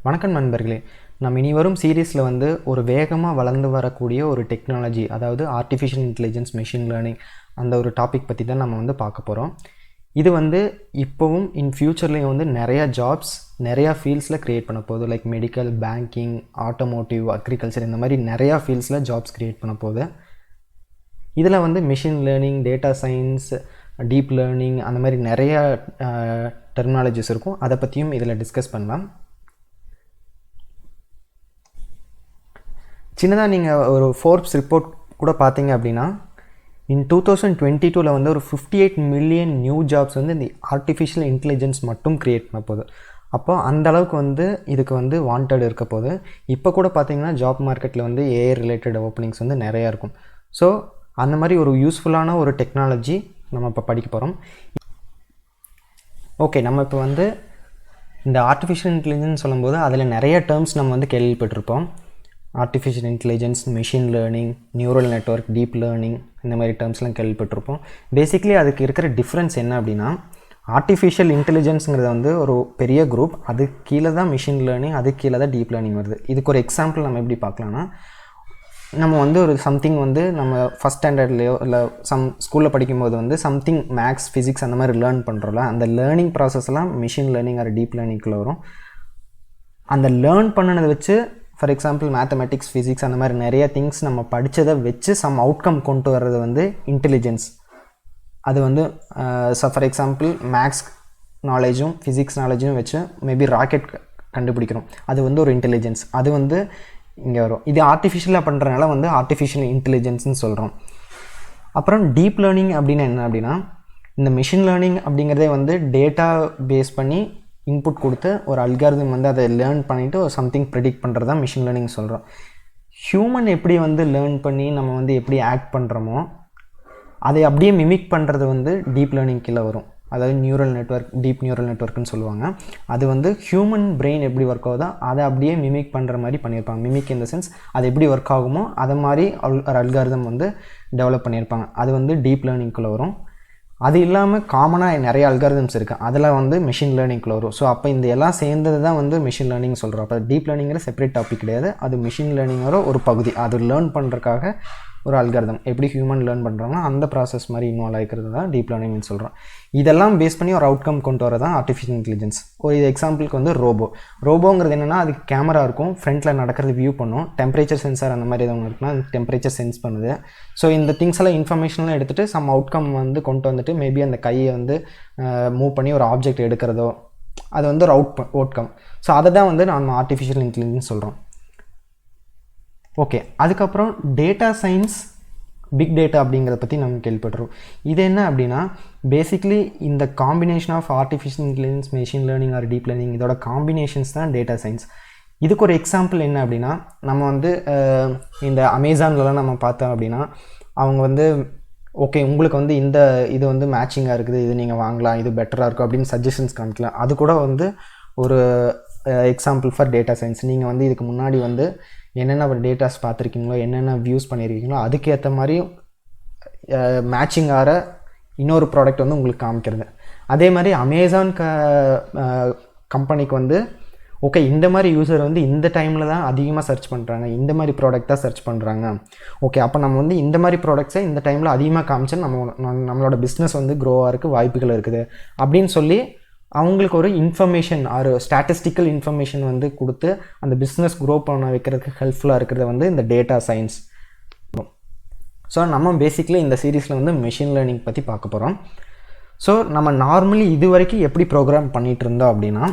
வணக்கம் நண்பர்களே. நம்ம இனி வரும் சீரீஸில் வந்து ஒரு வேகமாக வளர்ந்து வரக்கூடிய ஒரு டெக்னாலஜி, அதாவது ஆர்டிஃபிஷியல் இன்டெலிஜென்ஸ், மெஷின் லேர்னிங், அந்த ஒரு டாபிக் பற்றி தான் நம்ம வந்து பார்க்க போகிறோம். இது வந்து இப்போவும் இன் ஃப்யூச்சர்லேயும் வந்து நிறையா ஜாப்ஸ் நிறையா ஃபீல்ட்ஸில் க்ரியேட் பண்ண போகுது. Like medical, banking, automotive, agriculture, இந்த மாதிரி நிறையா ஃபீல்ட்ஸில் ஜாப்ஸ் க்ரியேட் பண்ண போகுது. இதில் வந்து machine learning, data science, deep learning, அந்த மாதிரி நிறையா டெர்மினாலஜிஸ் இருக்கும். அதை பற்றியும் இதில் டிஸ்கஸ் பண்ணலாம். சின்னதாக நீங்கள் ஒரு ஃபோர்ப்ஸ் ரிப்போர்ட் கூட பார்த்தீங்க அப்படின்னா, இன் 2022 வந்து ஒரு 58 மில்லியன் நியூ ஜாப்ஸ் வந்து இந்த ஆர்டிஃபிஷியல் இன்டெலிஜென்ஸ் மட்டும் க்ரியேட் பண்ண போகுது. அப்போ அந்த அளவுக்கு வந்து இதுக்கு வந்து வாண்டட் இருக்க போகுது. இப்போ கூட பார்த்தீங்கன்னா ஜாப் மார்க்கெட்டில் வந்து ஏஐ ரிலேட்டட் ஓப்பனிங்ஸ் வந்து நிறையா இருக்கும். ஸோ அந்த மாதிரி ஒரு யூஸ்ஃபுல்லான ஒரு டெக்னாலஜி நம்ம இப்போ படிக்க போகிறோம். ஓகே, நம்ம இப்போ வந்து இந்த ஆர்டிஃபிஷியல் இன்டெலிஜென்ஸ் சொல்லும்போது அதில் நிறைய டேர்ம்ஸ் நம்ம வந்து கேள்விப்பட்டிருப்போம். Artificial intelligence, machine learning, neural network, deep learning, இந்த மாதிரி டேர்ம்ஸ்லாம் கேள்விப்பட்டிருப்போம். பேசிக்லி அதுக்கு இருக்கிற டிஃப்ரென்ஸ் என்ன அப்படின்னா, ஆர்டிஃபிஷியல் இன்டெலிஜென்ஸுங்கிறது வந்து ஒரு பெரிய குரூப், அது கீழே தான் மிஷின் லேர்னிங், அது கீழே தான் டீப் லேர்னிங் வருது. இதுக்கு ஒரு எக்ஸாம்பிள் நம்ம எப்படி பார்க்கலாம்னா, நம்ம வந்து ஒரு சம்திங் வந்து நம்ம ஃபஸ்ட் ஸ்டாண்டர்ட்லேயோ இல்லை ஸ்கூலில் படிக்கும்போது வந்து சம்திங் மேக்ஸ், ஃபிசிக்ஸ் அந்த மாதிரி லேர்ன் பண்ணுறோம்ல, அந்த லேர்னிங் ப்ராசஸ்லாம் மிஷின் லேர்னிங் ஆர் டீப் லேர்னிங்கில் வரும். அந்த லேர்ன் பண்ணினதை வச்சு, ஃபார் எக்ஸாம்பிள் மேத்தமெட்டிக்ஸ், ஃபிசிக்ஸ், அந்த மாதிரி நிறைய திங்ஸ் நம்ம படித்ததை வச்சு சம் அவுட்கம் கொண்டு வர்றது வந்து இன்டெலிஜென்ஸ். அது வந்து ஃபார் எக்ஸாம்பிள் மேக்ஸ் நாலேஜும் ஃபிசிக்ஸ் நாலேஜும் வச்சு மேபி ராக்கெட் கண்டுபிடிக்கிறோம், அது வந்து ஒரு இன்டெலிஜென்ஸ். அது வந்து இங்கே வரும். இது ஆர்டிஃபிஷியலாக பண்ணுறதுனால வந்து ஆர்டிஃபிஷியல் இன்டெலிஜென்ஸ்னு சொல்கிறோம். அப்புறம் டீப் லேர்னிங் அப்படின்னா என்ன அப்படின்னா, இந்த மிஷின் லேர்னிங் அப்படிங்கிறதே வந்து டேட்டா பேஸ் பண்ணி இன்புட் கொடுத்து ஒரு அல்காரிதம் வந்து அதை லேர்ன் பண்ணிவிட்டு ஒரு சம்திங் ப்ரெடிக்ட் பண்ணுறது தான் மிஷின் லேர்னிங் சொல்கிறோம். ஹியூமன் எப்படி வந்து லேர்ன் பண்ணி நம்ம வந்து எப்படி ஆக்ட் பண்ணுறோமோ அதை அப்படியே மிமிக் பண்ணுறது வந்து டீப் லேர்னிங் கீழே வரும். அதாவது நியூரல் நெட்வொர்க், டீப் நியூரல் நெட்வொர்க்குன்னு சொல்லுவாங்க. அது வந்து ஹியூமன் பிரெயின் எப்படி ஒர்க் ஆகுதோ அதை அப்படியே மிமிக் பண்ணுற மாதிரி பண்ணியிருப்பாங்க. மிமிக் இன் த சென்ஸ் அது எப்படி ஒர்க் ஆகுமோ அதை மாதிரி ஒரு அல்காரிதம் வந்து டெவலப் பண்ணியிருப்பாங்க. அது வந்து டீப் லேர்னிங்குள்ளே வரும். அது இல்லாமல் காமனாக நிறைய அல்காரிதம்ஸ் இருக்குது, அதில் வந்து மிஷின் லேர்னிங்குள்ளே வரும். ஸோ அப்போ இந்த எல்லாம் சேர்ந்தது தான் வந்து மிஷின் லேர்னிங் சொல்கிறோம். அப்போ டீப் லேர்னிங்கில் செப்பரேட் டாபிக் கிடையாது, அது மிஷின் லேர்னிங்கோட ஒரு பகுதி. அது லேர்ன் பண்ணுறதுக்காக ஒரு அல்காரிதம் எப்படி ஹியூமன் லேர்ன் பண்ணுறாங்கன்னா அந்த ப்ராசஸ் மாதிரி இன்வால்வ் ஆகிக்கிறது தான் டீப் லேர்னிங்னு சொல்கிறோம். இதெல்லாம் பேஸ் பண்ணி ஒரு அவுட்கம் கொண்டு வர தான் ஆர்டிஃபிஷியல் இன்டெலிஜென்ஸ். ஒரு எக்ஸாம்பிளுக்கு வந்து ரோபோங்கிறது என்னென்னா, அதுக்கு கேமரா இருக்கும், ஃப்ரண்ட்டில் நடக்கிறது வியூ பண்ணும், டெம்பரேச்சர் சென்சார் அந்த மாதிரி எதாவது இருக்குன்னா அது டெம்பரேச்சர் சென்ஸ் பண்ணுது. ஸோ இந்த திங்ஸ் எல்லாம் இன்ஃபர்மேஷன்லாம் எடுத்துகிட்டு சம் அவுட்கம் வந்து கொண்டு வந்துட்டு மேபி அந்த கையை வந்து மூவ் பண்ணி ஒரு ஆப்ஜெக்ட் எடுக்கிறதோ, அது வந்து ஒரு அவுட்கம். ஸோ அதை தான் வந்து நம்ம ஆர்டிஃபிஷியல் இன்டெலிஜென்ஸ் சொல்கிறோம். ஓகே, அதுக்கப்புறம் டேட்டா சயின்ஸ், பிக் டேட்டா அப்படிங்கிறத பற்றி நம்ம கேள்விப்பட்டிருக்கோம். இது என்ன அப்படின்னா, பேசிக்லி இந்த combination of artificial intelligence, machine learning or deep learning, இதோட காம்பினேஷன்ஸ் தான் டேட்டா சயின்ஸ். இதுக்கு ஒரு எக்ஸாம்பிள் என்ன அப்படின்னா, நம்ம வந்து இந்த அமேசான்லலாம் நம்ம பார்த்தோம் அப்படின்னா, அவங்க வந்து ஓகே உங்களுக்கு வந்து இந்த இது வந்து மேட்சிங்காக இருக்குது, இது நீங்கள் வாங்கலாம், இது பெட்டராக இருக்கும் அப்படின்னு சஜஷன்ஸ் காமிக்கலாம். அது கூட வந்து ஒரு எக்ஸாம்பிள் ஃபார் டேட்டா சயின்ஸ். நீங்கள் வந்து இதுக்கு முன்னாடி வந்து என்னென்ன டேட்டாஸ் பார்த்துருக்கீங்களோ, என்னென்ன வியூஸ் பண்ணியிருக்கீங்களோ, அதுக்கேற்ற மாதிரி மேட்சிங் ஆகிற இன்னொரு ப்ராடக்ட் வந்து உங்களுக்கு காமிக்கிறது. அதே மாதிரி அமேசான் கம்பெனிக்கு வந்து ஓகே இந்த மாதிரி யூசர் வந்து இந்த டைமில் தான் அதிகமாக சர்ச் பண்ணுறாங்க, இந்த மாதிரி ப்ராடக்ட் தான் சர்ச் பண்ணுறாங்க, ஓகே அப்போ நம்ம வந்து இந்த மாதிரி ப்ராடக்ட்ஸை இந்த டைமில் அதிகமாக காமிச்சா நம்மளோட பிஸ்னஸ் வந்து க்ரோ ஆகிறதுக்கு வாய்ப்புகள் இருக்குது அப்படின்னு சொல்லி அவங்களுக்கு ஒரு இன்ஃபர்மேஷன் ஒரு ஸ்டாட்டிஸ்டிக்கல் இன்ஃபர்மேஷன் வந்து கொடுத்து அந்த பிஸ்னஸ் க்ரோ பண்ண வைக்கிறதுக்கு ஹெல்ப்ஃபுல்லாக இருக்கிறது வந்து இந்த டேட்டா சயின்ஸ். ஸோ நம்ம பேசிக்லி இந்த சீரீஸில் வந்து மிஷின் லேர்னிங் பற்றி பார்க்க போகிறோம். ஸோ நம்ம நார்மலி இது வரைக்கும் எப்படி ப்ரோக்ராம் பண்ணிகிட்டு இருந்தோம் அப்படின்னா,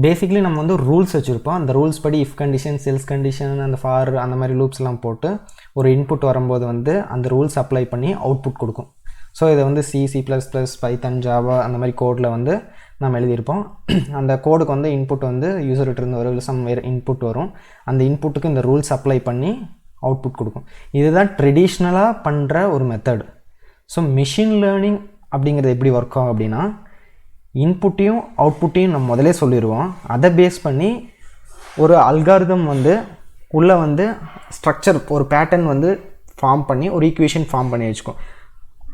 பேசிக்லி நம்ம வந்து ரூல்ஸ் வச்சுருப்போம். அந்த ரூல்ஸ் படி இஃப் கண்டிஷன், செல்ஸ் கண்டிஷன், அந்த ஃபார் அந்த மாதிரி லூப்ஸ்லாம் போட்டு ஒரு இன்புட் வரும்போது வந்து அந்த ரூல்ஸ் அப்ளை பண்ணி அவுட்புட் கொடுக்கும். ஸோ இதை வந்து C++, பைத்தன், ஜாவா அந்த மாதிரி கோடில் வந்து நம்ம எழுதியிருப்போம். அந்த கோடுக்கு வந்து இன்புட் வந்து யூசர்கிட்டருந்து ஒரு சம் வேறு இன்புட் வரும். அந்த இன்புட்டுக்கு இந்த ரூல்ஸ் அப்ளை பண்ணி அவுட்புட் கொடுக்கும். இதுதான் ட்ரெடிஷ்னலாக பண்ணுற ஒரு மெத்தட். ஸோ மிஷின் லேர்னிங் அப்படிங்கிறது எப்படி ஒர்க் ஆகும் அப்படின்னா, இன்புட்டையும் அவுட்புட்டையும் நம்ம முதலே சொல்லிடுவோம். அதை பேஸ் பண்ணி ஒரு அல்காரிதம் வந்து உள்ளே வந்து ஸ்ட்ரக்சர், ஒரு பேட்டர்ன் வந்து ஃபார்ம் பண்ணி ஒரு ஈக்குவேஷன் ஃபார்ம் பண்ணி வச்சுக்கோம்.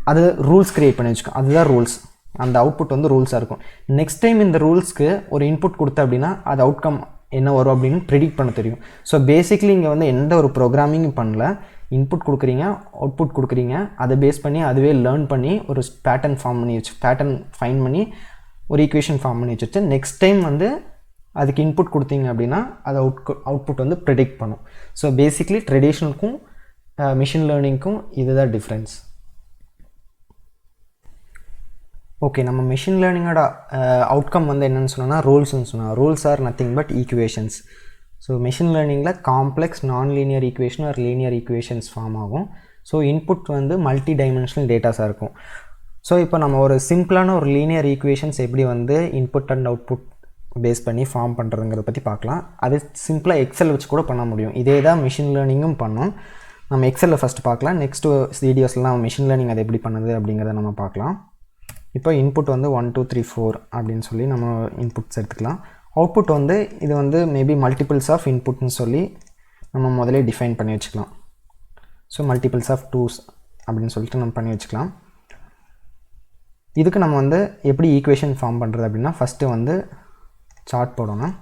அது ரூல்ஸ் க்ரியேட் பண்ணி வச்சுக்கோம். அதுதான் ரூல்ஸ். அந்த அவுட்புட் வந்து ரூல்ஸாக இருக்கும். நெக்ஸ்ட் டைம் இந்த ரூல்ஸ்க்கு ஒரு இன்புட் கொடுத்த அப்படின்னா அது அவுட்கம் என்ன வரும் அப்படின்னு ப்ரிடிக்ட் பண்ண தெரியும். ஸோ பேசிக்லி இங்கே வந்து எந்த ஒரு ப்ரோக்ராமிங்கும் பண்ணல, இன்புட் கொடுக்குறீங்க, அவுட்புட் கொடுக்குறீங்க, அதை பேஸ் பண்ணி அதுவே லேர்ன் பண்ணி ஒரு பேட்டர்ன் ஃபார்ம் பண்ணி பேட்டர்ன் ஃபைன் பண்ணி ஒரு ஈக்குவேஷன் ஃபார்ம் பண்ணி வச்சுட்டு நெக்ஸ்ட் டைம் வந்து அதுக்கு இன்புட் கொடுத்தீங்க அப்படின்னா அது அவுட்புட் வந்து ப்ரிடிக்ட் பண்ணும். ஸோ பேசிக்லி ட்ரெடிஷ்னலுக்கும் மிஷின் லேர்னிங்க்கும் இதுதான் டிஃப்ரென்ஸ். ஓகே, நம்ம மிஷின் லேர்னிங்கோட அவுட்கம் வந்து என்னென்னு சொன்னோன்னா ரூல்ஸ்ன்னு சொன்னால் rules are nothing but equations. So machine லேர்னிங்கில் complex nonlinear equation or linear equations form ஆகும். ஸோ இன்புட் வந்து மல்டி டைமென்ஷனல் டேட்டாஸாக இருக்கும். ஸோ இப்போ நம்ம ஒரு சிம்பிளான ஒரு லீனியர் ஈக்குவேஷன்ஸ் எப்படி வந்து இன்புட் அண்ட் அவுட்புட் பேஸ் பண்ணி ஃபார்ம் பண்ணுறதுங்கிறத பற்றி பார்க்கலாம். அது சிம்பிளாக எக்ஸல் வச்சு கூட பண்ண முடியும். இதே தான் மிஷின் லேர்னிங்கும் பண்ணோம். நம்ம எக்ஸலில் ஃபஸ்ட்டு பார்க்கலாம். நெக்ஸ்ட்டு வீடியோஸ்லாம் மிஷின் லேர்னிங் அதை எப்படி பண்ணுது அப்படிங்கிறத நம்ம பார்க்கலாம். இப்போ இன்புட் வந்து 1 2 3 4 அப்படின்னு சொல்லி நம்ம இன்புட்ஸ் எடுத்துக்கலாம். அவுட்புட் வந்து இது வந்து மேபி மல்டிபிள்ஸ் ஆஃப் இன்புட்னு சொல்லி நம்ம முதலே டிஃபைன் பண்ணி வச்சுக்கலாம். ஸோ மல்டிபிள்ஸ் ஆஃப் 2s அப்படின்னு சொல்லிட்டு நம்ம பண்ணி வச்சுக்கலாம். இதுக்கு நம்ம வந்து எப்படி ஈக்குவேஷன் ஃபார்ம் பண்ணுறது அப்படின்னா ஃபஸ்ட்டு வந்து சார்ட் போடணும்.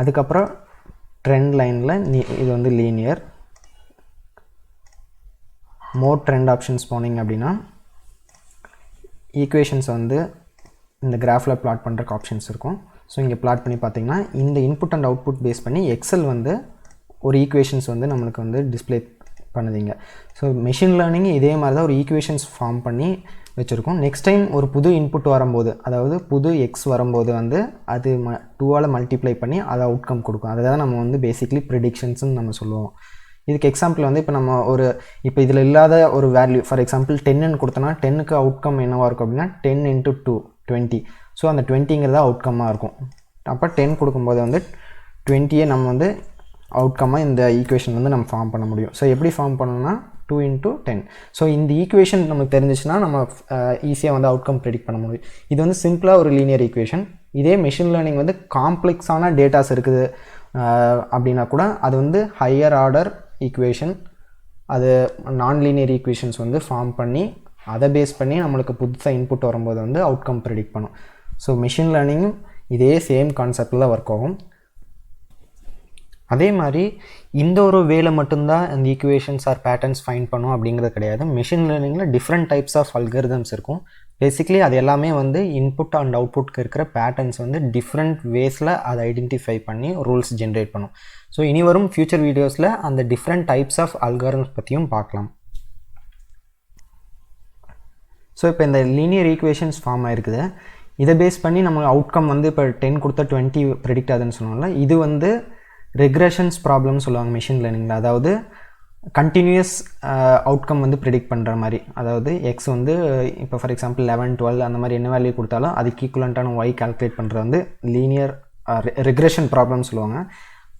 அதுக்கப்புறம் ட்ரெண்ட் லைனில் இது வந்து லீனியர், மோர் ட்ரெண்ட் ஆப்ஷன்ஸ் போனீங்க அப்படின்னா ஈக்குவேஷன்ஸ் வந்து இந்த கிராஃபில் பிளாட் பண்ணுறக்கு ஆப்ஷன்ஸ் இருக்கும். ஸோ இங்கே பிளாட் பண்ணி பார்த்தீங்கன்னா இந்த இன்புட் அண்ட் அவுட்புட் பேஸ் பண்ணி எக்ஸல் வந்து ஒரு ஈக்குவேஷன்ஸ் வந்து நம்மளுக்கு வந்து டிஸ்பிளே பண்ணுதுங்க. ஸோ மிஷின் லேர்னிங் இதே மாதிரி தான் ஒரு ஈக்குவேஷன்ஸ் ஃபார்ம் பண்ணி வச்சுருக்கோம். நெக்ஸ்ட் டைம் ஒரு புது இன்புட் வரும்போது, அதாவது புது எக்ஸ் வரும்போது வந்து அது 2ஆல் மல்டிப்ளை பண்ணி அதை அவுட்கம் கொடுக்கும். அதை தான் நம்ம வந்து பேசிக்லி ப்ரிடிக்ஷன்ஸ்னு நம்ம சொல்லுவோம். இதுக்கு எக்ஸாம்பிள் வந்து இப்போ நம்ம இப்போ இதில் இல்லாத ஒரு வேல்யூ, ஃபார் எக்ஸாம்பிள் 10ன்னு கொடுத்தோன்னா 10க்கு அவுட்கம் என்னவாக இருக்கும் அப்படின்னா 10 × 2 20. ஸோ அந்த 20ங்கிறத அவுட்கம்மாக இருக்கும். அப்போ 10 கொடுக்கும்போது வந்து 20யே நம்ம வந்து அவுட்கம்மாக இந்த ஈக்குவேஷன் வந்து நம்ம ஃபார்ம் பண்ண முடியும். ஸோ எப்படி ஃபார்ம் பண்ணணும்னா 2 × 10. ஸோ இந்த ஈக்குவேஷன் நமக்கு தெரிஞ்சிச்சுன்னா நம்ம ஈஸியாக வந்து அவுட்கம் ப்ரெடிக்ட் பண்ண முடியும். இது வந்து சிம்பிளாக ஒரு லீனியர் ஈக்குவேஷன். இதே மிஷின் லேர்னிங் வந்து காம்ப்ளெக்ஸான டேட்டாஸ் இருக்குது அப்படின்னா கூட அது வந்து ஹையர் ஆர்டர் ஈக்குவேஷன், அது நான் லீனியர் ஈக்குவேஷன்ஸ் வந்து ஃபார்ம் பண்ணி அதை பேஸ் பண்ணி நம்மளுக்கு புதுசாக இன்புட் வரும்போது வந்து அவுட்கம் ப்ரெடிக்ட் பண்ணும். ஸோ மிஷின் லேர்னிங்கும் இதே சேம் கான்செப்டில் ஒர்க் ஆகும். அதே மாதிரி இந்த ஒரு வேலை மட்டும்தான் இந்த ஈக்குவேஷன்ஸ் ஆர் பேட்டர்ன்ஸ் ஃபைண்ட் பண்ணும் அப்படிங்கிறது கிடையாது. மிஷின் லேர்னிங்கில் டிஃப்ரெண்ட் டைப்ஸ் ஆஃப் அல்காரிதம்ஸ் இருக்கும். பேசிக்லி அது எல்லாமே வந்து இன்புட் அண்ட் அவுட்புட்க்கு இருக்கிற பேட்டர்ன்ஸ் வந்து டிஃப்ரெண்ட் வேஸில் அதை ஐடென்டிஃபை பண்ணி ரூல்ஸ் ஜென்ரேட் பண்ணும். ஸோ இனி வரும் ஃபியூச்சர் வீடியோஸில் அந்த டிஃப்ரெண்ட் டைப்ஸ் ஆஃப் அல்காரிதம்ஸ் பற்றியும் பார்க்கலாம். ஸோ இப்போ இந்த லீனியர் ஈக்குவேஷன்ஸ் ஃபார்ம் ஆகிருக்குது. இதை பேஸ் பண்ணி நம்ம அவுட்கம் வந்து இப்போ 10 கொடுத்தா 20 ப்ரெடிக்ட் ஆகுதுன்னு சொன்னோம்ல, இது வந்து ரெக்ரெஷன்ஸ் ப்ராப்ளம்னு சொல்லுவாங்க மிஷின் லேர்னிங்கில். அதாவது கண்டினியூஸ் அவுட்கம் வந்து ப்ரெடிக்ட் பண்ணுற மாதிரி. அதாவது எக்ஸ் வந்து இப்போ ஃபார் எக்ஸாம்பிள் 11 12 அந்த மாதிரி என்ன வேல்யூ கொடுத்தாலும் அதுக்கு ஈக்குவலண்ட்டான ஒய் கால்குலேட் பண்ணுறது வந்து லீனியர் ரெக்ரெஷன் ப்ராப்ளம்னு சொல்லுவாங்க.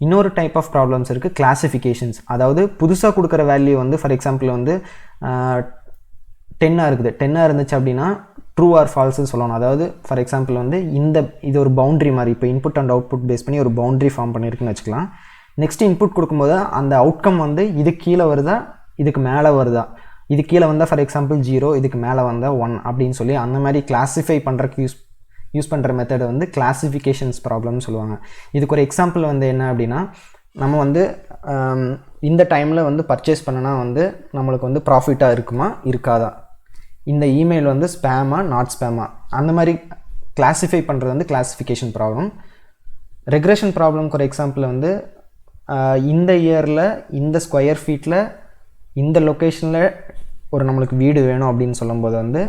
இன்னொரு டைப் ஆஃப் ப்ராப்ளம்ஸ் இருக்குது, கிளாசிஃபிகேஷன்ஸ். அதாவது புதுசாக கொடுக்குற வேல்யூ வந்து ஃபார் எக்ஸாம்பிள் வந்து 10 இருக்குது. 10 இருந்துச்சு அப்படின்னா ட்ரூ ஆர் ஃபால்ஸ்ன்னு சொல்லணும். அதாவது ஃபார் எக்ஸாம்பிள் வந்து இது ஒரு பவுண்ட்ரி மாதிரி, இப்போ இன்புட் அண்ட் அவுட்புட் பேஸ் பண்ணி ஒரு பவுண்ட்ரி ஃபார்ம் பண்ணியிருக்குன்னு வச்சுக்கலாம். நெக்ஸ்ட் இன்புட் கொடுக்கும்போது அந்த அவுட்கம் வந்து இது கீழே வருதா இதுக்கு மேலே வருதா, இது கீழே வந்தால் ஃபார் எக்ஸாம்பிள் 0, இதுக்கு மேலே வந்தால் 1 அப்படின்னு சொல்லி அந்த மாதிரி கிளாஸிஃபை பண்ணுறக்கு யூஸ் பண்ணுற மெத்தடை வந்து கிளாசிஃபிகேஷன்ஸ் ப்ராப்ளம்னு சொல்லுவாங்க. இதுக்கு ஒரு எக்ஸாம்பிள் வந்து என்ன அப்படின்னா, நம்ம வந்து இந்த டைமில் வந்து பர்ச்சேஸ் பண்ணனா வந்து நம்மளுக்கு வந்து ப்ராஃபிட்டாக இருக்குமா இருக்காதா, இந்த இமெயில் வந்து ஸ்பேமா நாட் ஸ்பேமா, அந்த மாதிரி கிளாஸிஃபை பண்ணுறது வந்து கிளாஸிஃபிகேஷன் ப்ராப்ளம். ரெக்ரெஷன் ப்ராப்ளம்க்கு ஒரு எக்ஸாம்பிள் வந்து இந்த இயரில் இந்த ஸ்கொயர் ஃபீட்டில் இந்த லொக்கேஷனில் ஒரு நம்மளுக்கு வீடு வேணும் அப்படின்னு சொல்லும்போது வந்து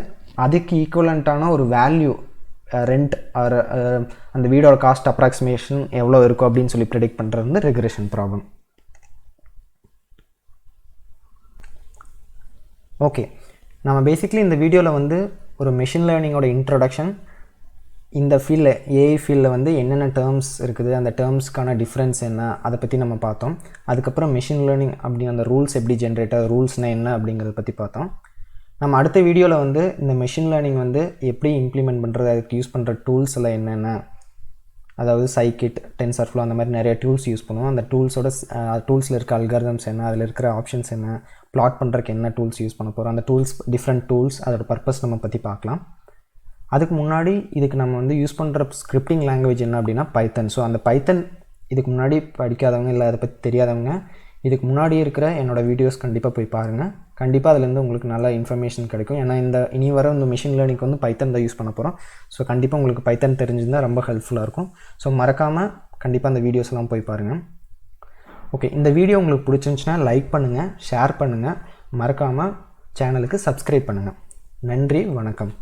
அதுக்கு ஈக்குவலண்ட்டான ஒரு வேல்யூ ரெண்ட் ஆர் அந்த வீடோட காஸ்ட் அப்ராக்சிமேஷன் எவ்வளோ இருக்கும் அப்படின்னு சொல்லி ப்ரெடிக்ட் பண்ணுறது வந்து ரெக்ரெஷன் ப்ராப்ளம். ஓகே, நம்ம பேசிக்லி இந்த வீடியோவில் வந்து ஒரு மிஷின் லேர்னிங்கோட இன்ட்ரொடக்ஷன், இந்த ஃபீல்டில் ஏஐ ஃபீல்டில் வந்து என்னென்ன டேர்ம்ஸ் இருக்குது, அந்த டேர்ம்ஸ்க்கான டிஃப்ரென்ஸ் என்ன, அதை பற்றி நம்ம பார்த்தோம். அதுக்கப்புறம் மிஷின் லேர்னிங் அப்படி அந்த ரூல்ஸ் எப்படி ஜென்ரேட் ஆகுது, ரூல்ஸ்னால் என்ன அப்படிங்கிறத பற்றி பார்த்தோம். நம்ம அடுத்த வீடியோவில் வந்து இந்த மிஷின் லேர்னிங் வந்து எப்படி இம்ப்ளிமெண்ட் பண்ணுறது, அதுக்கு யூஸ் பண்ணுற டூல்ஸ் எல்லாம் என்னென்ன, அதாவது scikit, tensorflow அந்த மாதிரி நிறைய டூல்ஸ் யூஸ் பண்ணுவோம். அந்த டூல்ஸில் இருக்க அல்காரிதம்ஸ் என்ன, அதில் இருக்கிற ஆப்ஷன்ஸ் என்ன, பிளாட் பண்ணுறதுக்கு என்ன டூல்ஸ் யூஸ் பண்ண போகிறோம், அந்த டிஃப்ரெண்ட் டூல்ஸ் அதோட பர்பஸ் நம்ம பற்றி பார்க்கலாம். அதுக்கு முன்னாடி இதுக்கு நம்ம வந்து யூஸ் பண்ணுற ஸ்கிரிப்டிங் லாங்குவேஜ் என்ன அப்படின்னா பைத்தன். ஸோ அந்த பைத்தன் இதுக்கு முன்னாடி படிக்காதவங்க இல்லை அதை பற்றி தெரியாதவங்க இதுக்கு முன்னாடி இருக்கிற என்னோடய வீடியோஸ் கண்டிப்பாக போய் பாருங்கள். கண்டிப்பாக அதுலேருந்து உங்களுக்கு நல்ல இன்ஃபர்மேஷன் கிடைக்கும். ஏன்னா இனி வர இந்த மிஷின் லேர்னிங்க்கு வந்து பைத்தன் தான் யூஸ் பண்ண போகிறோம். ஸோ கண்டிப்பாக உங்களுக்கு பைத்தன் தெரிஞ்சிருந்தால் ரொம்ப ஹெல்ப்ஃபுல்லாக இருக்கும். ஸோ மறக்காமல் கண்டிப்பாக அந்த வீடியோஸ்லாம் போய் பாருங்கள். ஓகே, இந்த வீடியோ உங்களுக்கு பிடிச்சிருந்துச்சுன்னா லைக் பண்ணுங்கள், ஷேர் பண்ணுங்கள், மறக்காமல் சேனலுக்கு சப்ஸ்கிரைப் பண்ணுங்கள். நன்றி, வணக்கம்.